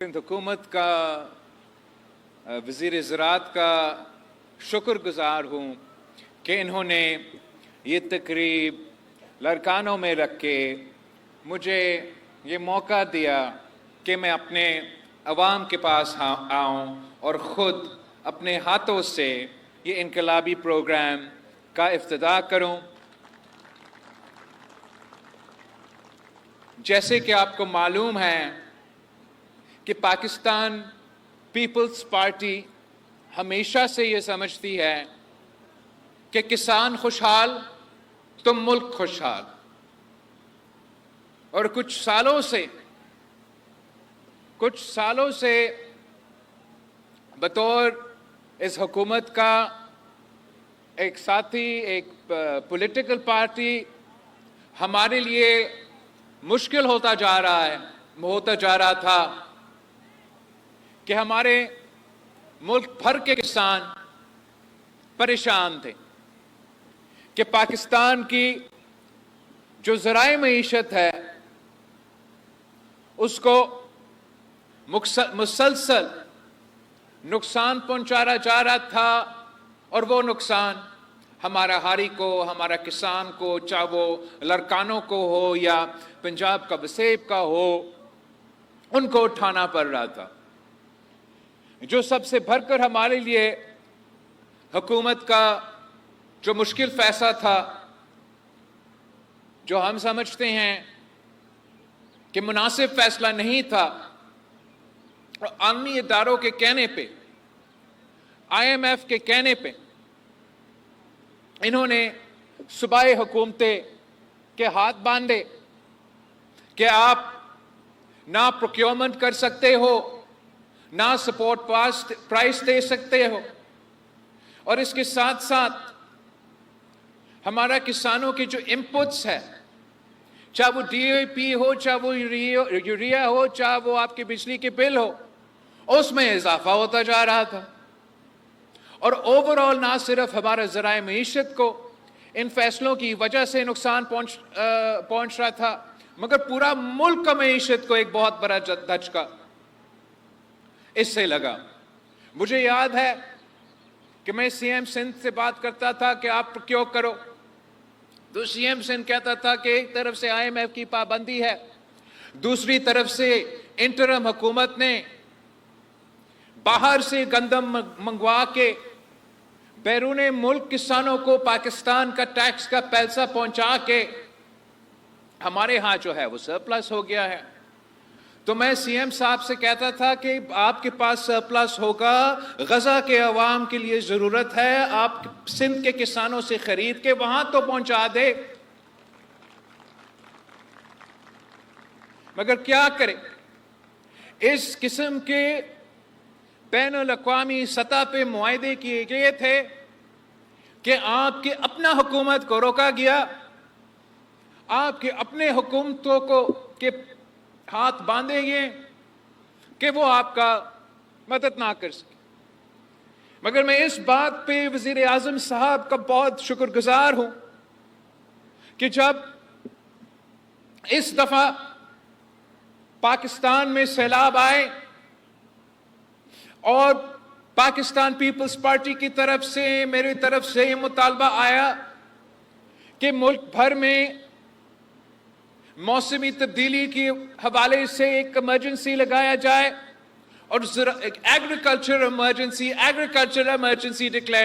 हुकूमत का वज़ीर ज़राअत का शुक्रगुज़ार हूँ कि इन्होंने ये तकरीब लड़कानों में रख के मुझे ये मौका दिया कि मैं अपने अवाम के पास आऊँ और ख़ुद अपने हाथों से ये इनकलाबी प्रोग्राम का इफ्तिताह करूँ। जैसे कि आपको मालूम है कि पाकिस्तान पीपल्स पार्टी हमेशा से ये समझती है कि किसान खुशहाल तो मुल्क खुशहाल, और कुछ सालों से बतौर इस हुकूमत का एक साथी, एक पॉलिटिकल पार्टी, हमारे लिए मुश्किल होता जा रहा था कि हमारे मुल्क भर के किसान परेशान थे कि पाकिस्तान की जो ज़राए मईशत है उसको मुसलसल नुकसान पहुंचाया जा रहा था, और वो नुकसान हमारा हारी को, हमारा किसान को, चाहे वो लड़कानों को हो या पंजाब का वसेब का हो, उनको उठाना पड़ रहा था। जो सबसे भरकर हमारे लिए हुकूमत का जो मुश्किल फैसला था, जो हम समझते हैं कि मुनासिब फैसला नहीं था, और आलमी इदारों के कहने पे, IMF के कहने पे इन्होंने सूबाई हुकूमतें के हाथ बांधे कि आप ना प्रोक्योरमेंट कर सकते हो, ना सपोर्ट प्राइस दे सकते हो, और इसके साथ साथ हमारा किसानों के जो इनपुट्स है, चाहे वो DAP हो, चाहे वो यूरिया हो, चाहे वो आपके बिजली के बिल हो, उसमें इजाफा होता जा रहा था। और ओवरऑल ना सिर्फ हमारा ज़राए मईशत को इन फैसलों की वजह से नुकसान पहुंच रहा था, मगर पूरा मुल्क का मईशत को एक बहुत बड़ा झटका इससे लगा। मुझे याद है कि मैं CM सिंध से बात करता था कि आप क्यों करो, तो CM सिंध कहता था कि एक तरफ से IMF की पाबंदी है, दूसरी तरफ से इंटरम हुकूमत ने बाहर से गंदम मंगवा के बैरून मुल्क किसानों को पाकिस्तान का टैक्स का पैसा पहुंचा के हमारे यहाँ जो है वो सरप्लस हो गया है। तो मैं CM साहब से कहता था कि आपके पास सरप्लस होगा, गजा के अवाम के लिए जरूरत है, आप सिंध के किसानों से खरीद के वहां तो पहुंचा दे। मगर क्या करें, इस किस्म के बैनुल-अक़वामी सतह पे मुआहदे किए गए थे कि आपके अपना हुकूमत को रोका गया, आपके अपने हुकूमतों को के हाथ बांधे गए कि वो आपका मदद ना कर सके। मगर मैं इस बात पे वज़ीर आज़म साहब का बहुत शुक्रगुजार हूं कि जब इस दफा पाकिस्तान में सैलाब आए और पाकिस्तान पीपल्स पार्टी की तरफ से, मेरी तरफ से ये मुतालबा आया कि मुल्क भर में मौसमी तब्दीली के हवाले से एक इमरजेंसी लगाया जाए और एग्रीकल्चर इमरजेंसी डिक्लेयर